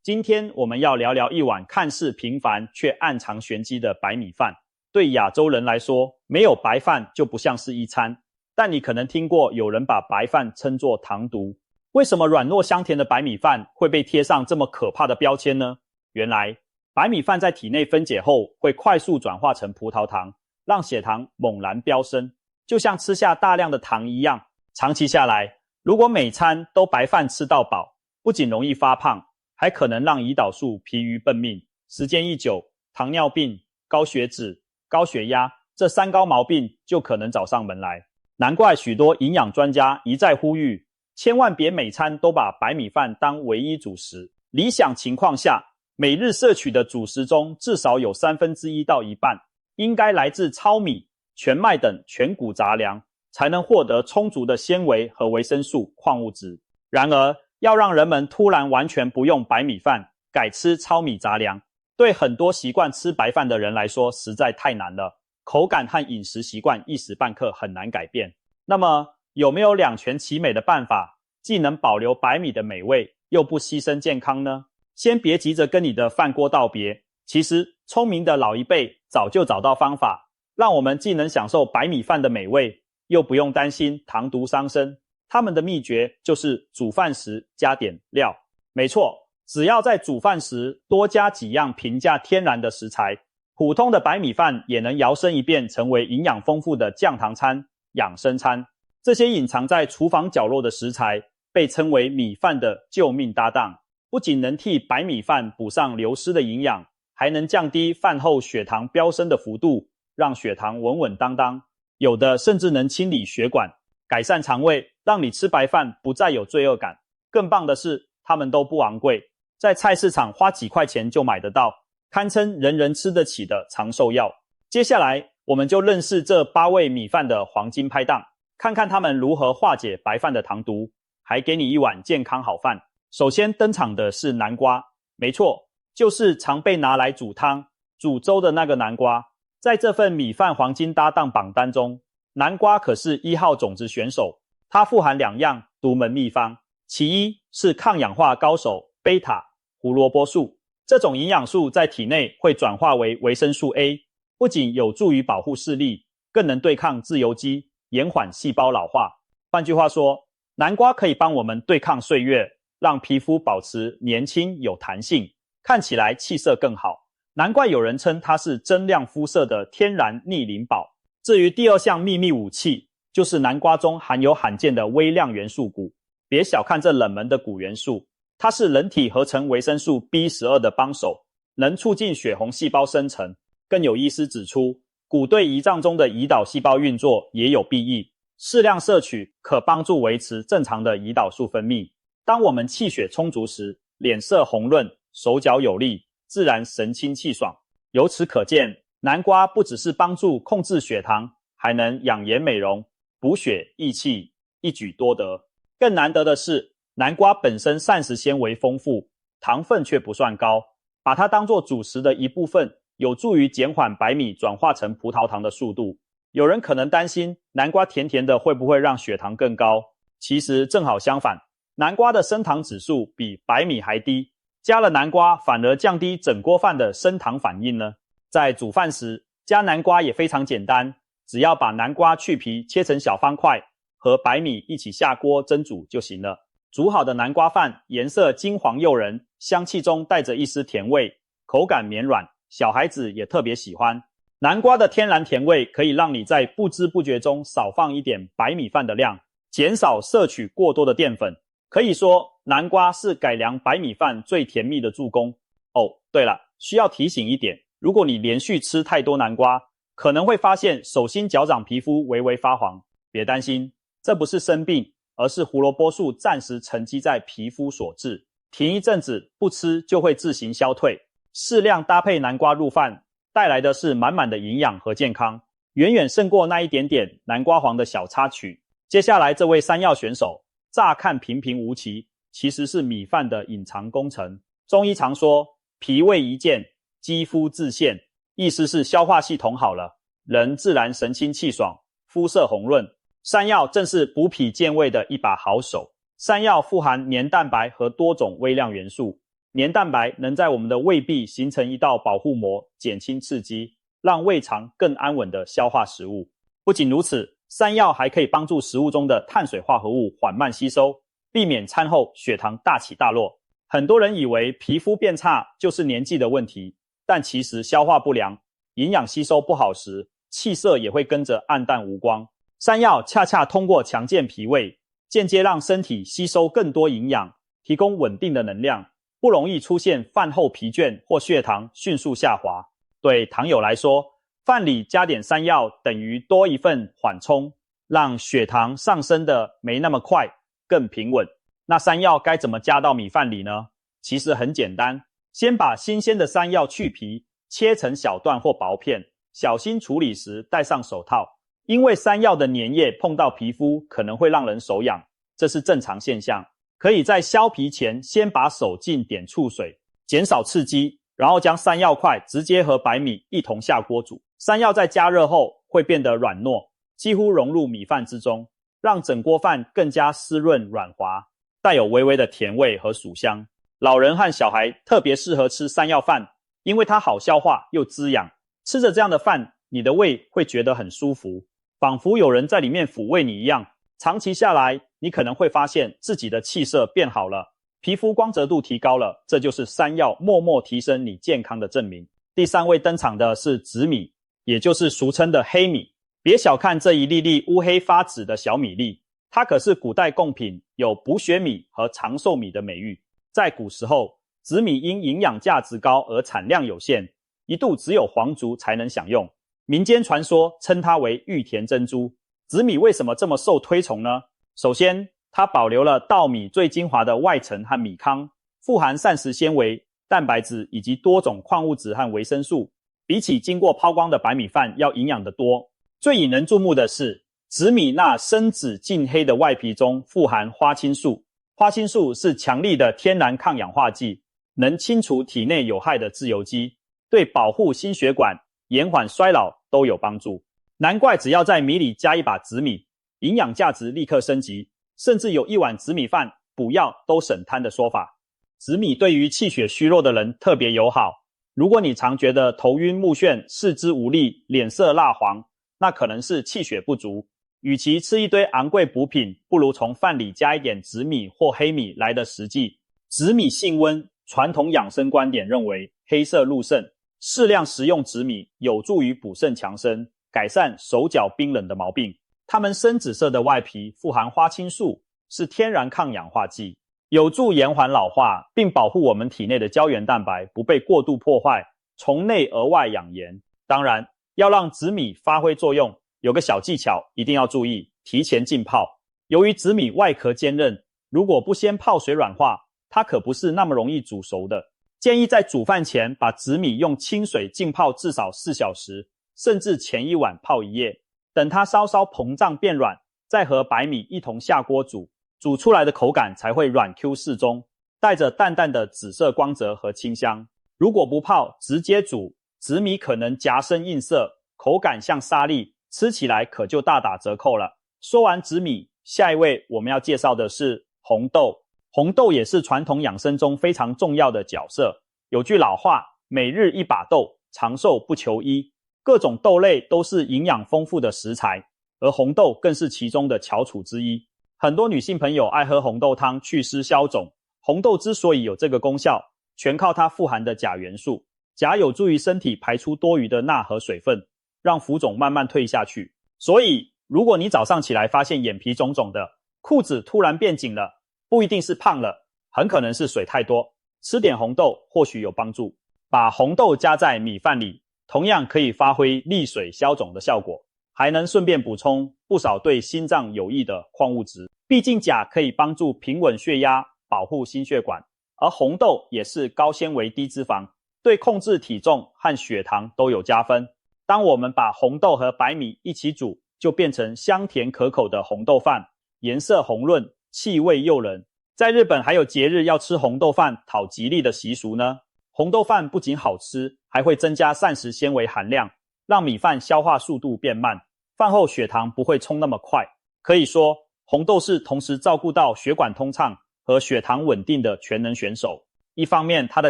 今天我们要聊聊一碗看似平凡却暗藏玄机的白米饭。对亚洲人来说，没有白饭就不像是一餐。但你可能听过有人把白饭称作糖毒。为什么软糯香甜的白米饭会被贴上这么可怕的标签呢？原来，白米饭在体内分解后会快速转化成葡萄糖，让血糖猛然飙升，就像吃下大量的糖一样。长期下来，如果每餐都白饭吃到饱，不仅容易发胖，还可能让胰岛素疲于奔命。时间一久，糖尿病、高血脂、高血压这三高毛病就可能找上门来。难怪许多营养专家一再呼吁，千万别每餐都把白米饭当唯一主食。理想情况下，每日摄取的主食中至少有1/3到一半应该来自糙米、全麦等全谷杂粮，才能获得充足的纤维和维生素、矿物质。然而，要让人们突然完全不用白米饭，改吃糙米杂粮，对很多习惯吃白饭的人来说实在太难了，口感和饮食习惯一时半刻很难改变。那么，有没有两全其美的办法，既能保留白米的美味，又不牺牲健康呢？先别急着跟你的饭锅道别，其实聪明的老一辈早就找到方法，让我们既能享受白米饭的美味，又不用担心糖毒伤身。他们的秘诀就是煮饭时加点料。没错，只要在煮饭时多加几样平价天然的食材，普通的白米饭也能摇身一变成为营养丰富的降糖餐、养生餐。这些隐藏在厨房角落的食材被称为米饭的救命搭档，不仅能替白米饭补上流失的营养，还能降低饭后血糖飙升的幅度，让血糖稳稳当当。有的甚至能清理血管，改善肠胃，让你吃白饭不再有罪恶感。更棒的是，它们都不昂贵，在菜市场花几块钱就买得到，堪称人人吃得起的长寿药。接下来，我们就认识这8位米饭的黄金拍档，看看他们如何化解白饭的糖毒，还给你一碗健康好饭。首先登场的是南瓜，没错，就是常被拿来煮汤、煮粥的那个南瓜。在这份米饭黄金搭档榜单中，南瓜可是1号种子选手。它富含2样独门秘方，其一是抗氧化高手贝塔胡萝卜素，这种营养素在体内会转化为维生素 A， 不仅有助于保护视力，更能对抗自由基，延缓细胞老化。换句话说，南瓜可以帮我们对抗岁月，让皮肤保持年轻有弹性，看起来气色更好。难怪有人称它是增亮肤色的天然逆龄宝。至于第二项秘密武器，就是南瓜中含有罕见的微量元素钴。别小看这冷门的钴元素，它是人体合成维生素 B12 的帮手，能促进血红细胞生成。更有医师指出，钴对胰脏中的胰岛细胞运作也有裨益，适量摄取可帮助维持正常的胰岛素分泌。当我们气血充足时，脸色红润，手脚有力，自然神清气爽。由此可见，南瓜不只是帮助控制血糖，还能养颜美容、补血益气，一举多得。更难得的是，南瓜本身膳食纤维丰富，糖分却不算高，把它当作主食的一部分，有助于减缓白米转化成葡萄糖的速度。有人可能担心南瓜甜甜的会不会让血糖更高，其实正好相反，南瓜的升糖指数比白米还低，加了南瓜反而降低整锅饭的升糖反应呢。在煮饭时，加南瓜也非常简单，只要把南瓜去皮切成小方块，和白米一起下锅蒸煮就行了。煮好的南瓜饭颜色金黄诱人，香气中带着一丝甜味，口感绵软，小孩子也特别喜欢。南瓜的天然甜味可以让你在不知不觉中少放一点白米饭的量，减少摄取过多的淀粉。可以说，南瓜是改良白米饭最甜蜜的助攻。哦，对了，需要提醒一点，如果你连续吃太多南瓜，可能会发现手心脚掌皮肤微微发黄。别担心，这不是生病，而是胡萝卜素暂时沉积在皮肤所致。停一阵子不吃就会自行消退。适量搭配南瓜入饭，带来的是满满的营养和健康，远远胜过那一点点南瓜黄的小插曲。接下来这位山药选手，乍看平平无奇，其实是米饭的隐藏功臣。中医常说，脾胃一健，肌肤自现，意思是消化系统好了，人自然神清气爽，肤色红润。山药正是补脾健胃的一把好手。山药富含黏蛋白和多种微量元素，黏蛋白能在我们的胃壁形成一道保护膜，减轻刺激，让胃肠更安稳地消化食物。不仅如此，山药还可以帮助食物中的碳水化合物缓慢吸收，避免餐后血糖大起大落。很多人以为皮肤变差就是年纪的问题，但其实消化不良、营养吸收不好时，气色也会跟着暗淡无光。山药恰恰通过强健脾胃，间接让身体吸收更多营养，提供稳定的能量，不容易出现饭后疲倦或血糖迅速下滑。对糖友来说，饭里加点山药等于多一份缓冲，让血糖上升的没那么快，更平稳。那山药该怎么加到米饭里呢？其实很简单，先把新鲜的山药去皮，切成小段或薄片，小心处理时戴上手套，因为山药的粘液碰到皮肤可能会让人手痒，这是正常现象。可以在削皮前先把手浸点醋水，减少刺激，然后将山药块直接和白米一同下锅煮。山药在加热后会变得软糯，几乎融入米饭之中，让整锅饭更加湿润软滑，带有微微的甜味和薯香。老人和小孩特别适合吃山药饭，因为它好消化又滋养。吃着这样的饭，你的胃会觉得很舒服，仿佛有人在里面抚慰你一样。长期下来，你可能会发现自己的气色变好了，皮肤光泽度提高了，这就是山药默默提升你健康的证明。第3位登场的是紫米，也就是俗称的黑米。别小看这一粒粒乌黑发紫的小米粒，它可是古代贡品，有补血米和长寿米的美誉。在古时候，紫米因营养价值高而产量有限，一度只有皇族才能享用。民间传说称它为玉田珍珠。紫米为什么这么受推崇呢？首先，它保留了稻米最精华的外层和米糠，富含膳食纤维、蛋白质以及多种矿物质和维生素，比起经过抛光的白米饭要营养得多。最引人注目的是，紫米那深紫近黑的外皮中富含花青素。花青素是强力的天然抗氧化剂，能清除体内有害的自由基，对保护心血管、延缓衰老都有帮助。难怪只要在米里加一把紫米，营养价值立刻升级，甚至有一碗紫米饭补药都省摊的说法。紫米对于气血虚弱的人特别友好，如果你常觉得头晕目眩、四肢无力、脸色蜡黄，那可能是气血不足。与其吃一堆昂贵补品，不如从饭里加一点紫米或黑米来得实际。紫米性温，传统养生观点认为黑色入肾，适量食用紫米有助于补肾强身，改善手脚冰冷的毛病。它们深紫色的外皮富含花青素，是天然抗氧化剂，有助延缓老化，并保护我们体内的胶原蛋白不被过度破坏，从内而外养颜。当然，要让紫米发挥作用，有个小技巧一定要注意，提前浸泡。由于紫米外壳坚韧，如果不先泡水软化，它可不是那么容易煮熟的。建议在煮饭前把紫米用清水浸泡至少4小时，甚至前一晚泡1夜，等它稍稍膨胀变软，再和白米一同下锅煮，煮出来的口感才会软 Q 适中，带着淡淡的紫色光泽和清香。如果不泡，直接煮，紫米可能夹生硬涩，口感像沙粒，吃起来可就大打折扣了。说完紫米，下一位我们要介绍的是红豆。红豆也是传统养生中非常重要的角色。有句老话，每日一把豆，长寿不求医。各种豆类都是营养丰富的食材，而红豆更是其中的翘楚之一。很多女性朋友爱喝红豆汤祛湿消肿。红豆之所以有这个功效，全靠它富含的钾元素。钾有助于身体排出多余的钠和水分，让浮肿慢慢退下去。所以，如果你早上起来发现眼皮肿肿的，裤子突然变紧了，不一定是胖了，很可能是水太多。吃点红豆或许有帮助。把红豆加在米饭里，同样可以发挥利水消肿的效果，还能顺便补充不少对心脏有益的矿物质。毕竟钾可以帮助平稳血压，保护心血管，而红豆也是高纤维低脂肪，对控制体重和血糖都有加分。当我们把红豆和白米一起煮，就变成香甜可口的红豆饭，颜色红润，气味诱人。在日本还有节日要吃红豆饭讨吉利的习俗呢。红豆饭不仅好吃，还会增加膳食纤维含量，让米饭消化速度变慢，饭后血糖不会冲那么快。可以说，红豆是同时照顾到血管通畅和血糖稳定的全能选手。一方面它的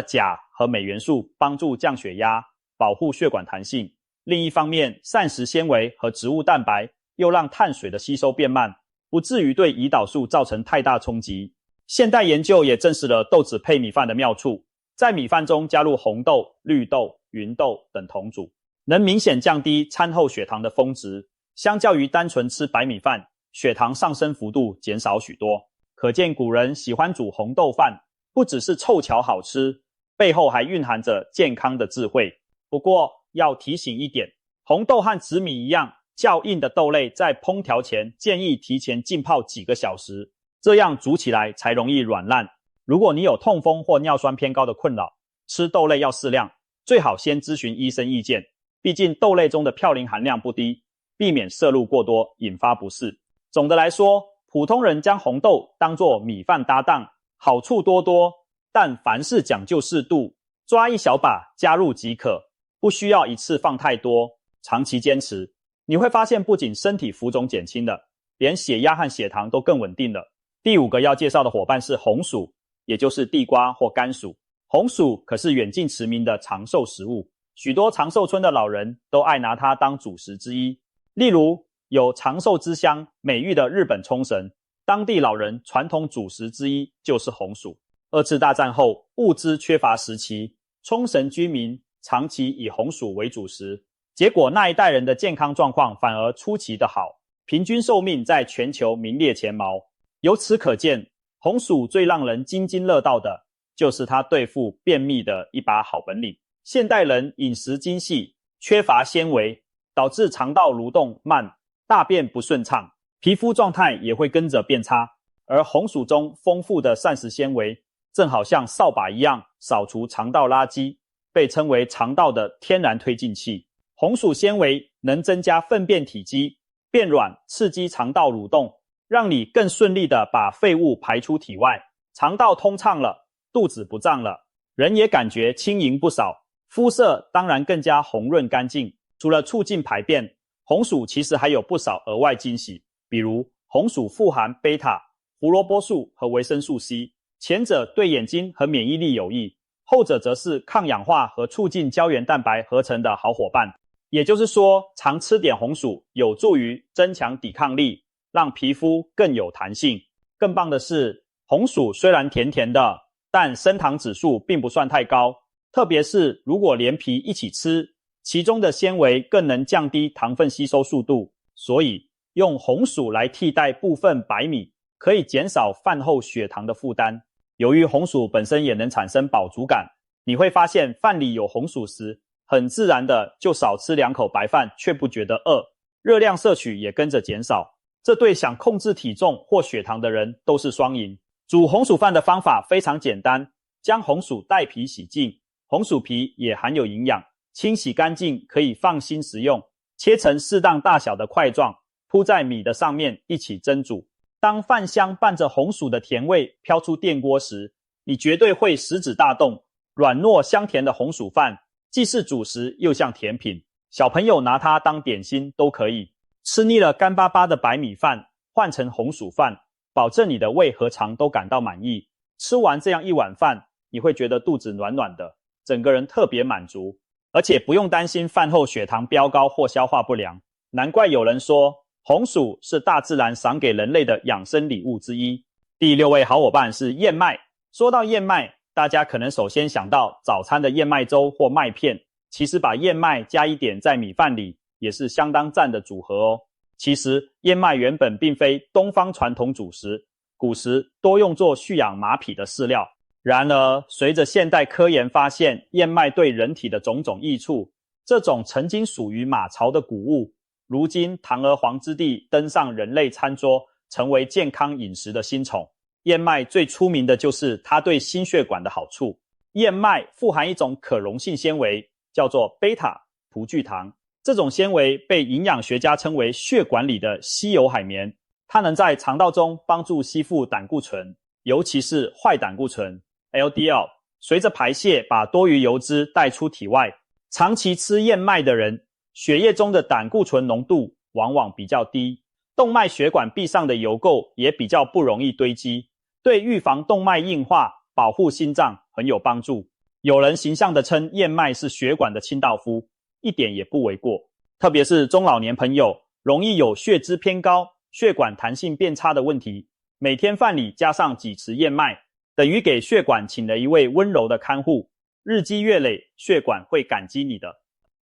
钾和镁元素帮助降血压，保护血管弹性，另一方面膳食纤维和植物蛋白又让碳水的吸收变慢，不至于对胰岛素造成太大冲击。现代研究也证实了豆子配米饭的妙处，在米饭中加入红豆、绿豆、芸豆等同组，能明显降低餐后血糖的峰值，相较于单纯吃白米饭，血糖上升幅度减少许多。可见古人喜欢煮红豆饭，不只是凑巧好吃，背后还蕴含着健康的智慧。不过要提醒一点，红豆和紫米一样，较硬的豆类在烹调前建议提前浸泡几个小时，这样煮起来才容易软烂。如果你有痛风或尿酸偏高的困扰，吃豆类要适量，最好先咨询医生意见，毕竟豆类中的嘌呤含量不低，避免摄入过多引发不适。总的来说，普通人将红豆当作米饭搭档，好处多多，但凡事讲究适度，抓一小把加入即可，不需要一次放太多，长期坚持，你会发现不仅身体浮肿减轻了，连血压和血糖都更稳定了。第5个要介绍的伙伴是红薯，也就是地瓜或甘薯。红薯可是远近驰名的长寿食物，许多长寿村的老人都爱拿它当主食之一。例如有长寿之乡美誉的日本冲绳，当地老人传统主食之一就是红薯。2次大战后物资缺乏时期，冲绳居民长期以红薯为主食，结果那一代人的健康状况反而出奇的好，平均寿命在全球名列前茅。由此可见，红薯最让人津津乐道的就是它对付便秘的一把好本领。现代人饮食精细，缺乏纤维，导致肠道蠕动慢，大便不顺畅，皮肤状态也会跟着变差。而红薯中丰富的膳食纤维正好像扫把一样扫除肠道垃圾，被称为肠道的天然推进器。红薯纤维能增加粪便体积，变软，刺激肠道蠕动，让你更顺利地把废物排出体外，肠道通畅了，肚子不胀了，人也感觉轻盈不少，肤色当然更加红润干净。除了促进排便，红薯其实还有不少额外惊喜，比如红薯富含贝塔、胡萝卜素和维生素 C， 前者对眼睛和免疫力有益，后者则是抗氧化和促进胶原蛋白合成的好伙伴。也就是说，常吃点红薯有助于增强抵抗力，让皮肤更有弹性。更棒的是，红薯虽然甜甜的，但升糖指数并不算太高，特别是如果连皮一起吃，其中的纤维更能降低糖分吸收速度，所以用红薯来替代部分白米，可以减少饭后血糖的负担。由于红薯本身也能产生饱足感，你会发现饭里有红薯时，很自然的就少吃2口白饭却不觉得饿，热量摄取也跟着减少，这对想控制体重或血糖的人都是双赢。煮红薯饭的方法非常简单，将红薯带皮洗净，红薯皮也含有营养，清洗干净可以放心食用，切成适当大小的块状，铺在米的上面一起蒸煮。当饭香伴着红薯的甜味飘出电锅时，你绝对会食指大动，软糯香甜的红薯饭既是主食又像甜品，小朋友拿它当点心都可以。吃腻了干巴巴的白米饭，换成红薯饭，保证你的胃和肠都感到满意。吃完这样一碗饭，你会觉得肚子暖暖的，整个人特别满足，而且不用担心饭后血糖飙高或消化不良。难怪有人说，红薯是大自然赏给人类的养生礼物之一。第6位好伙伴是燕麦。说到燕麦，大家可能首先想到早餐的燕麦粥或麦片，其实把燕麦加一点在米饭里也是相当赞的组合哦。其实燕麦原本并非东方传统主食，古时多用作蓄养马匹的饲料。然而随着现代科研发现燕麦对人体的种种益处，这种曾经属于马槽的谷物，如今堂而皇之地登上人类餐桌，成为健康饮食的新宠。燕麦最出名的就是它对心血管的好处。燕麦富含一种可溶性纤维，叫做贝塔葡聚糖，这种纤维被营养学家称为血管里的稀有海绵，它能在肠道中帮助吸附胆固醇，尤其是坏胆固醇 LDL， 随着排泄把多余油脂带出体外。长期吃燕麦的人，血液中的胆固醇浓度往往比较低，动脉血管壁上的油垢也比较不容易堆积，对预防动脉硬化、保护心脏很有帮助。有人形象地称燕麦是血管的清道夫，一点也不为过。特别是中老年朋友，容易有血脂偏高、血管弹性变差的问题，每天饭里加上几匙燕麦，等于给血管请了一位温柔的看护，日积月累，血管会感激你的。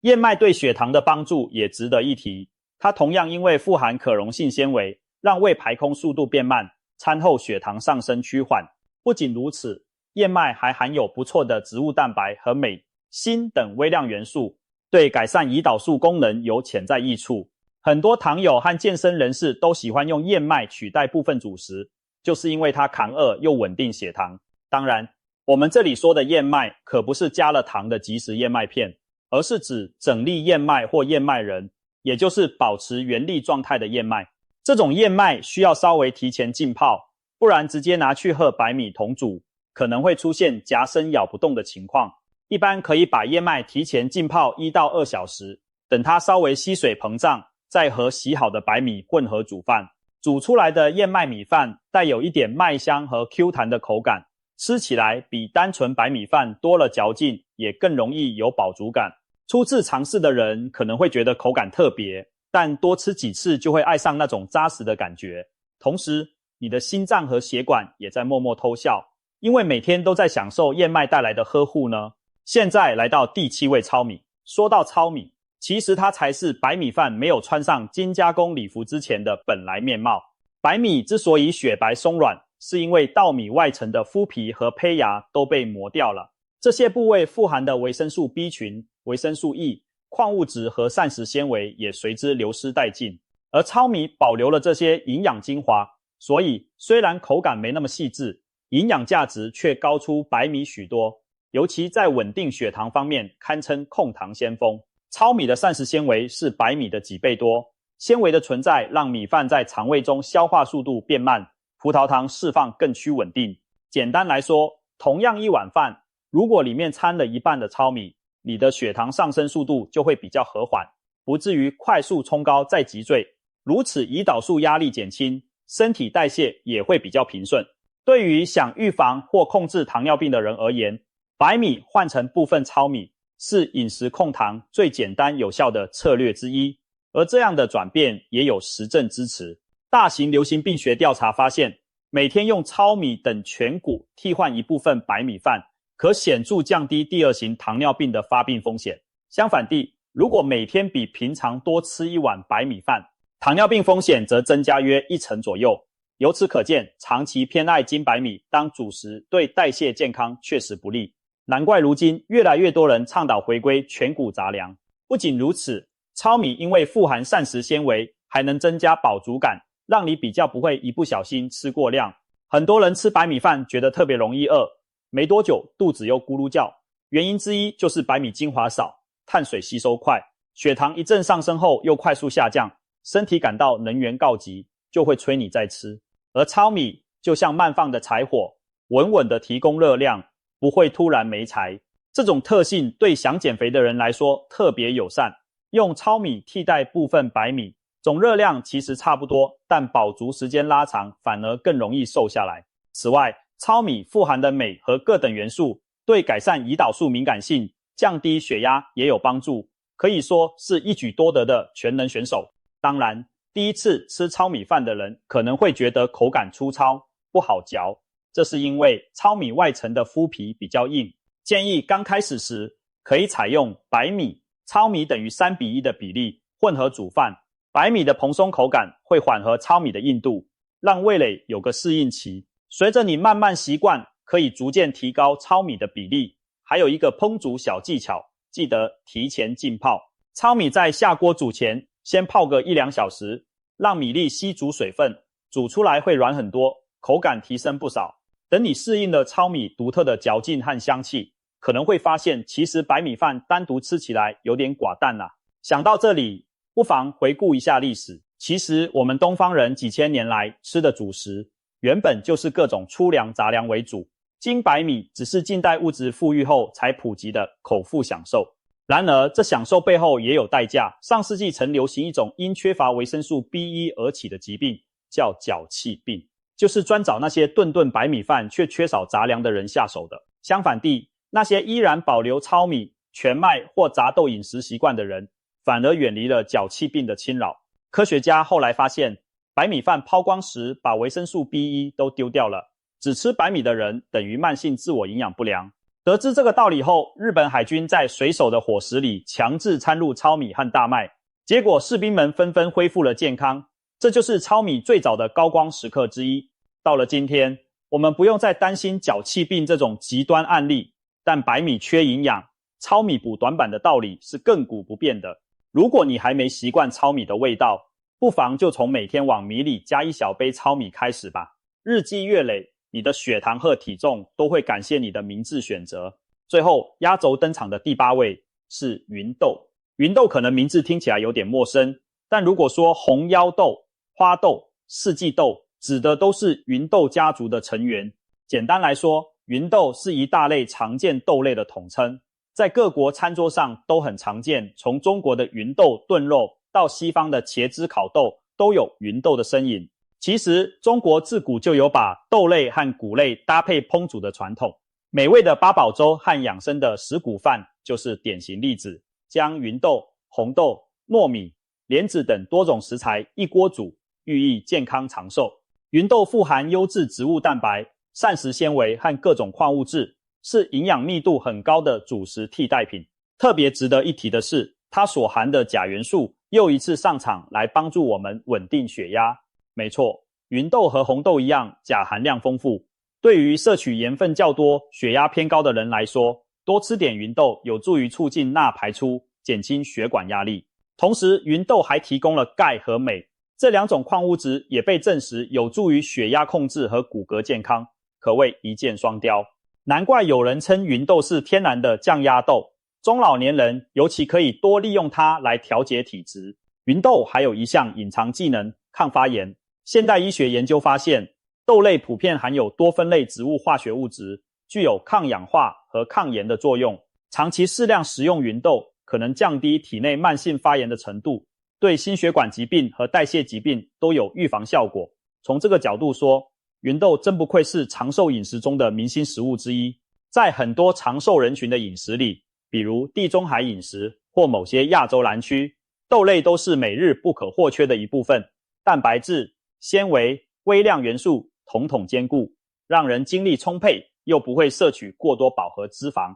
燕麦对血糖的帮助也值得一提，它同样因为富含可溶性纤维，让胃排空速度变慢，餐后血糖上升趋缓。不仅如此，燕麦还含有不错的植物蛋白和镁、锌等微量元素，对改善胰岛素功能有潜在益处。很多糖友和健身人士都喜欢用燕麦取代部分主食，就是因为它抗饿又稳定血糖。当然，我们这里说的燕麦可不是加了糖的即食燕麦片，而是指整粒燕麦或燕麦仁，也就是保持原粒状态的燕麦。这种燕麦需要稍微提前浸泡，不然直接拿去和白米同煮，可能会出现夹生咬不动的情况。一般可以把燕麦提前浸泡1到2小时，等它稍微吸水膨胀，再和洗好的白米混合煮饭。煮出来的燕麦米饭带有一点麦香和 Q 弹的口感，吃起来比单纯白米饭多了嚼劲，也更容易有饱足感。初次尝试的人可能会觉得口感特别，但多吃几次就会爱上那种扎实的感觉。同时，你的心脏和血管也在默默偷笑，因为每天都在享受燕麦带来的呵护呢。现在来到第7位糙米。说到糙米，其实它才是白米饭没有穿上精加工礼服之前的本来面貌。白米之所以雪白松软，是因为稻米外层的麸皮和胚芽都被磨掉了，这些部位富含的维生素 B 群、维生素 E、矿物质和膳食纤维也随之流失殆尽。而糙米保留了这些营养精华，所以虽然口感没那么细致，营养价值却高出白米许多，尤其在稳定血糖方面堪称控糖先锋。糙米的膳食纤维是白米的几倍多，纤维的存在让米饭在肠胃中消化速度变慢，葡萄糖释放更趋稳定。简单来说，同样一碗饭，如果里面掺了一半的糙米，你的血糖上升速度就会比较和缓，不至于快速冲高再急坠，如此胰岛素压力减轻，身体代谢也会比较平顺。对于想预防或控制糖尿病的人而言，白米换成部分糙米是饮食控糖最简单有效的策略之一，而这样的转变也有实证支持。大型流行病学调查发现，每天用糙米等全谷替换一部分白米饭，可显著降低第2型糖尿病的发病风险。相反地，如果每天比平常多吃一碗白米饭，糖尿病风险则增加约1成左右。由此可见，长期偏爱精白米当主食对代谢健康确实不利。难怪如今越来越多人倡导回归全谷杂粮。不仅如此，糙米因为富含膳食纤维，还能增加饱足感，让你比较不会一不小心吃过量。很多人吃白米饭觉得特别容易饿，没多久肚子又咕噜叫，原因之一就是白米精华少，碳水吸收快，血糖一阵上升后又快速下降，身体感到能源告急，就会催你再吃。而糙米就像慢放的柴火，稳稳的提供热量，不会突然没柴。这种特性对想减肥的人来说特别友善。用糙米替代部分白米，总热量其实差不多，但饱足时间拉长，反而更容易瘦下来。此外，糙米富含的镁和各等元素对改善胰岛素敏感性、降低血压也有帮助，可以说是一举多得的全能选手。当然，第一次吃糙米饭的人可能会觉得口感粗糙，不好嚼，这是因为糙米外层的麸皮比较硬。建议刚开始时可以采用白米、糙米等于3:1的比例混合煮饭，白米的蓬松口感会缓和糙米的硬度，让味蕾有个适应期。随着你慢慢习惯，可以逐渐提高糙米的比例。还有一个烹煮小技巧，记得提前浸泡。糙米在下锅煮前先泡个1-2小时，让米粒吸足水分，煮出来会软很多，口感提升不少。等你适应了糙米独特的嚼劲和香气，可能会发现其实白米饭单独吃起来有点寡淡啦。想到这里，不妨回顾一下历史。其实我们东方人几千年来吃的主食，原本就是各种粗粮杂粮为主，精白米只是近代物质富裕后才普及的口腹享受。然而这享受背后也有代价，上世纪曾流行一种因缺乏维生素 B1 而起的疾病，叫脚气病。就是专找那些顿顿白米饭却缺少杂粮的人下手的。相反地，那些依然保留糙米、全麦或杂豆饮食习惯的人，反而远离了脚气病的侵扰。科学家后来发现，白米饭抛光时把维生素 B1 都丢掉了，只吃白米的人等于慢性自我营养不良。得知这个道理后，日本海军在水手的伙食里强制掺入糙米和大麦，结果士兵们纷纷恢复了健康。这就是糙米最早的高光时刻之一。到了今天，我们不用再担心脚气病这种极端案例，但白米缺营养，糙米补短板的道理是亘古不变的。如果你还没习惯糙米的味道，不妨就从每天往米里加一小杯糙米开始吧。日积月累，你的血糖和体重都会感谢你的明智选择。最后，压轴登场的第8位是芸豆。芸豆可能名字听起来有点陌生，但如果说红腰豆、花豆、四季豆，指的都是芸豆家族的成员。简单来说，芸豆是一大类常见豆类的统称，在各国餐桌上都很常见，从中国的芸豆炖肉到西方的茄汁烤豆，都有芸豆的身影。其实中国自古就有把豆类和谷类搭配烹煮的传统，美味的八宝粥和养生的十谷饭就是典型例子。将芸豆、红豆、糯米、莲子等多种食材一锅煮，寓意健康长寿。芸豆富含优质植物蛋白、膳食纤维和各种矿物质，是营养密度很高的主食替代品。特别值得一提的是，它所含的钾元素又一次上场来帮助我们稳定血压。没错，芸豆和红豆一样，钾含量丰富。对于摄取盐分较多、血压偏高的人来说，多吃点芸豆有助于促进钠排出，减轻血管压力。同时，芸豆还提供了钙和镁，这两种矿物质也被证实有助于血压控制和骨骼健康，可谓一箭双雕。难怪有人称芸豆是天然的降压豆，中老年人尤其可以多利用它来调节体质。芸豆还有一项隐藏技能，抗发炎。现代医学研究发现，豆类普遍含有多酚类植物化学物质，具有抗氧化和抗炎的作用。长期适量食用芸豆，可能降低体内慢性发炎的程度，对心血管疾病和代谢疾病都有预防效果。从这个角度说，芸豆真不愧是长寿饮食中的明星食物之一。在很多长寿人群的饮食里，比如地中海饮食或某些亚洲蓝区，豆类都是每日不可或缺的一部分，蛋白质、纤维、微量元素统统兼顾，让人精力充沛，又不会摄取过多饱和脂肪。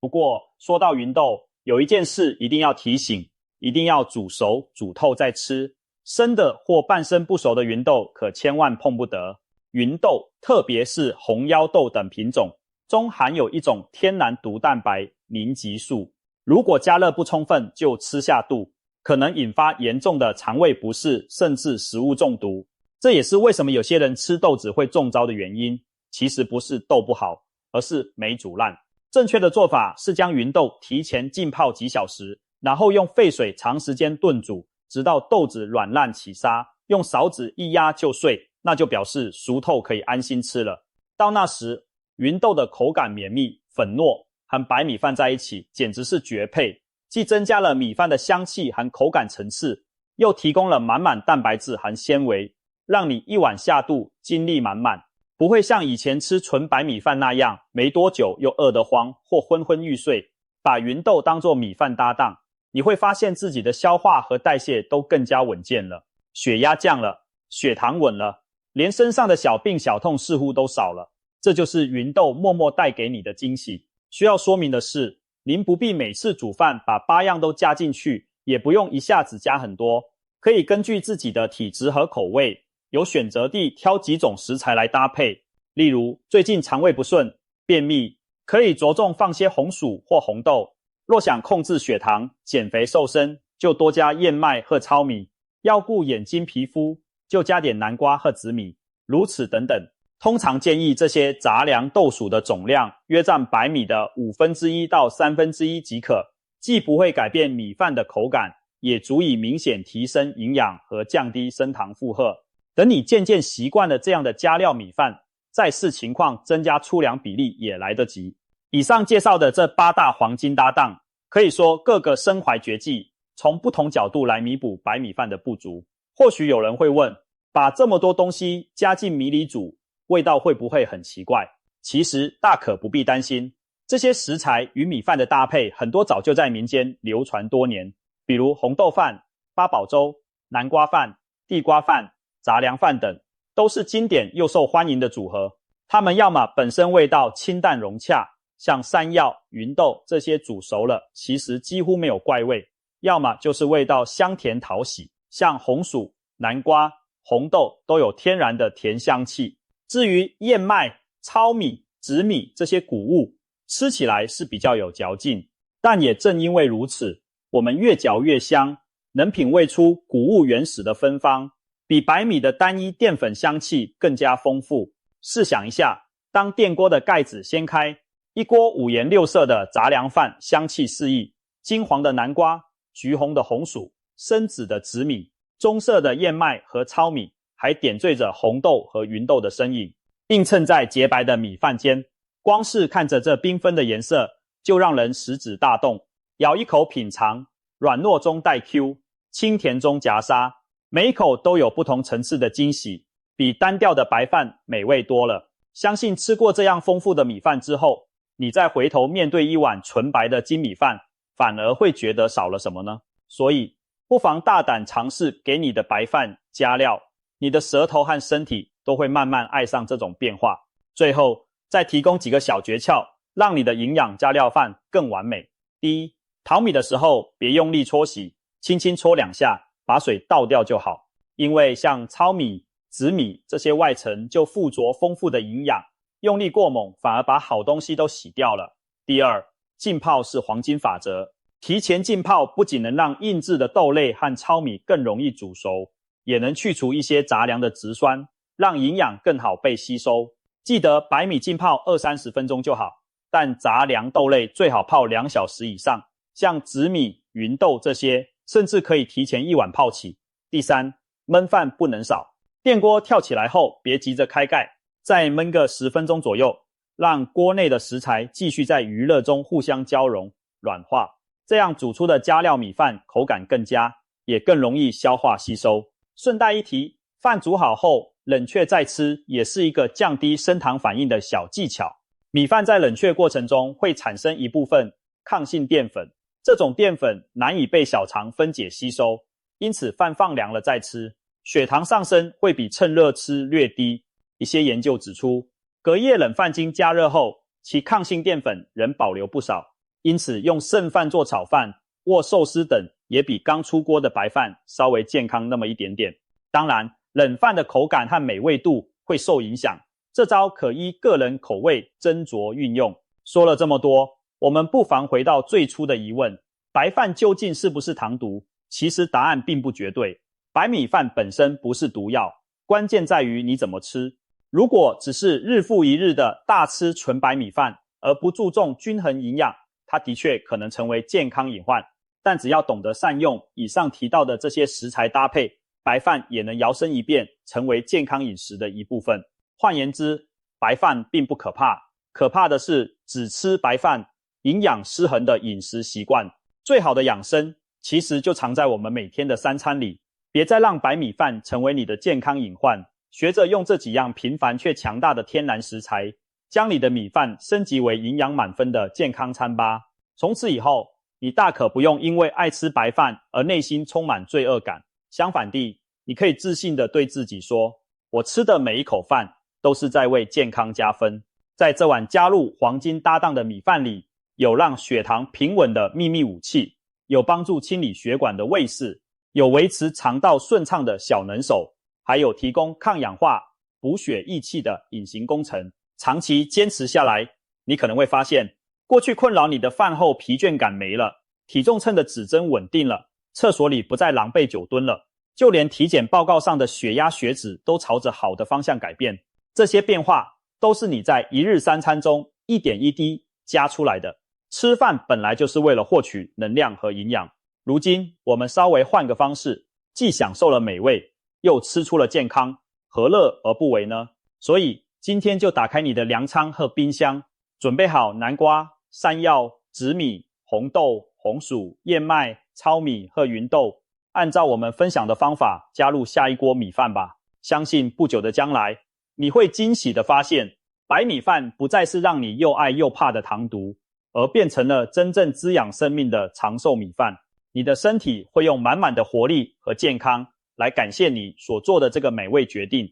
不过说到芸豆，有一件事一定要提醒，一定要煮熟煮透再吃，生的或半生不熟的芸豆可千万碰不得。芸豆特别是红腰豆等品种中含有一种天然毒蛋白凝集素，如果加热不充分就吃下肚，可能引发严重的肠胃不适甚至食物中毒。这也是为什么有些人吃豆子会中招的原因。其实不是豆不好，而是没煮烂。正确的做法是将芸豆提前浸泡几小时，然后用沸水长时间炖煮，直到豆子软烂起沙，用勺子一压就碎，那就表示熟透可以安心吃了。到那时，芸豆的口感绵密粉糯，和白米饭在一起简直是绝配，既增加了米饭的香气和口感层次，又提供了满满蛋白质和纤维，让你一碗下肚精力满满，不会像以前吃纯白米饭那样没多久又饿得慌或昏昏欲睡。把芸豆当作米饭搭档，你会发现自己的消化和代谢都更加稳健了，血压降了，血糖稳了，连身上的小病小痛似乎都少了。这就是芸豆默默带给你的惊喜。需要说明的是，您不必每次煮饭把8样都加进去，也不用一下子加很多，可以根据自己的体质和口味，有选择地挑几种食材来搭配。例如最近肠胃不顺、便秘，可以着重放些红薯或红豆。若想控制血糖、减肥瘦身，就多加燕麦和糙米。要顾眼睛皮肤，就加点南瓜和紫米，如此等等。通常建议这些杂粮豆薯的总量约占白米的1/5到1/3即可，既不会改变米饭的口感，也足以明显提升营养和降低升糖负荷。等你渐渐习惯了这样的加料米饭，再视情况增加粗粮比例也来得及。以上介绍的这8大黄金搭档，可以说各个身怀绝技，从不同角度来弥补白米饭的不足。或许有人会问，把这么多东西加进米里煮，味道会不会很奇怪？其实大可不必担心，这些食材与米饭的搭配很多早就在民间流传多年，比如红豆饭、八宝粥、南瓜饭、地瓜饭、杂粮饭等，都是经典又受欢迎的组合。它们要么本身味道清淡融洽，像山药、芸豆这些煮熟了其实几乎没有怪味，要么就是味道香甜讨喜，像红薯、南瓜、红豆都有天然的甜香气。至于燕麦、糙米、紫米这些谷物，吃起来是比较有嚼劲，但也正因为如此，我们越嚼越香，能品味出谷物原始的芬芳，比白米的单一淀粉香气更加丰富。试想一下，当电锅的盖子掀开，一锅五颜六色的杂粮饭香气四溢，金黄的南瓜、橘红的红薯、深紫的紫米、棕色的燕麦和糙米，还点缀着红豆和芸豆的身影，映衬在洁白的米饭间。光是看着这缤纷的颜色，就让人食指大动。咬一口品尝，软糯中带 Q， 清甜中夹沙，每一口都有不同层次的惊喜，比单调的白饭美味多了。相信吃过这样丰富的米饭之后，你再回头面对一碗纯白的精米饭，反而会觉得少了什么呢？所以不妨大胆尝试给你的白饭加料，你的舌头和身体都会慢慢爱上这种变化。最后再提供几个小诀窍，让你的营养加料饭更完美。第一，淘米的时候别用力搓洗，轻轻搓2下，把水倒掉就好。因为像糙米、紫米这些外层就附着丰富的营养，用力过猛反而把好东西都洗掉了。第二，浸泡是黄金法则，提前浸泡不仅能让硬质的豆类和糙米更容易煮熟，也能去除一些杂粮的质酸，让营养更好被吸收。记得白米浸泡20-30分钟就好，但杂粮豆类最好泡2小时以上，像紫米、芸豆这些甚至可以提前1晚泡起。第三，焖饭不能少，电锅跳起来后别急着开盖，再焖个10分钟左右，让锅内的食材继续在余热中互相交融软化，这样煮出的加料米饭口感更佳，也更容易消化吸收。顺带一提，饭煮好后冷却再吃也是一个降低升糖反应的小技巧。米饭在冷却过程中会产生一部分抗性淀粉，这种淀粉难以被小肠分解吸收，因此饭放凉了再吃，血糖上升会比趁热吃略低。一些研究指出，隔夜冷饭经加热后，其抗性淀粉仍保留不少，因此用剩饭做炒饭、握寿司等也比刚出锅的白饭稍微健康那么一点点。当然，冷饭的口感和美味度会受影响，这招可依个人口味斟酌运用。说了这么多，我们不妨回到最初的疑问，白饭究竟是不是糖毒？其实答案并不绝对，白米饭本身不是毒药，关键在于你怎么吃。如果只是日复一日的大吃纯白米饭，而不注重均衡营养，它的确可能成为健康隐患。但只要懂得善用以上提到的这些食材搭配，白饭也能摇身一变成为健康饮食的一部分。换言之，白饭并不可怕，可怕的是只吃白饭，营养失衡的饮食习惯。最好的养生其实就藏在我们每天的3餐里，别再让白米饭成为你的健康隐患，学着用这几样平凡却强大的天然食材，将你的米饭升级为营养满分的健康餐吧。从此以后，你大可不用因为爱吃白饭而内心充满罪恶感，相反地，你可以自信地对自己说，我吃的每一口饭都是在为健康加分。在这碗加入黄金搭档的米饭里，有让血糖平稳的秘密武器，有帮助清理血管的卫士，有维持肠道顺畅的小能手，还有提供抗氧化、补血益气的隐形工程。长期坚持下来，你可能会发现，过去困扰你的饭后疲倦感没了，体重秤的指针稳定了，厕所里不再狼狈久蹲了，就连体检报告上的血压血脂都朝着好的方向改变。这些变化都是你在一日3餐中一点一滴加出来的。吃饭本来就是为了获取能量和营养，如今我们稍微换个方式，既享受了美味，又吃出了健康，何乐而不为呢？所以今天就打开你的粮仓和冰箱，准备好南瓜、山药、紫米、红豆、红薯、燕麦、糙米和芸豆，按照我们分享的方法加入下一锅米饭吧。相信不久的将来，你会惊喜地发现，白米饭不再是让你又爱又怕的糖毒，而变成了真正滋养生命的长寿米饭。你的身体会用满满的活力和健康来感谢你所做的这个美味决定。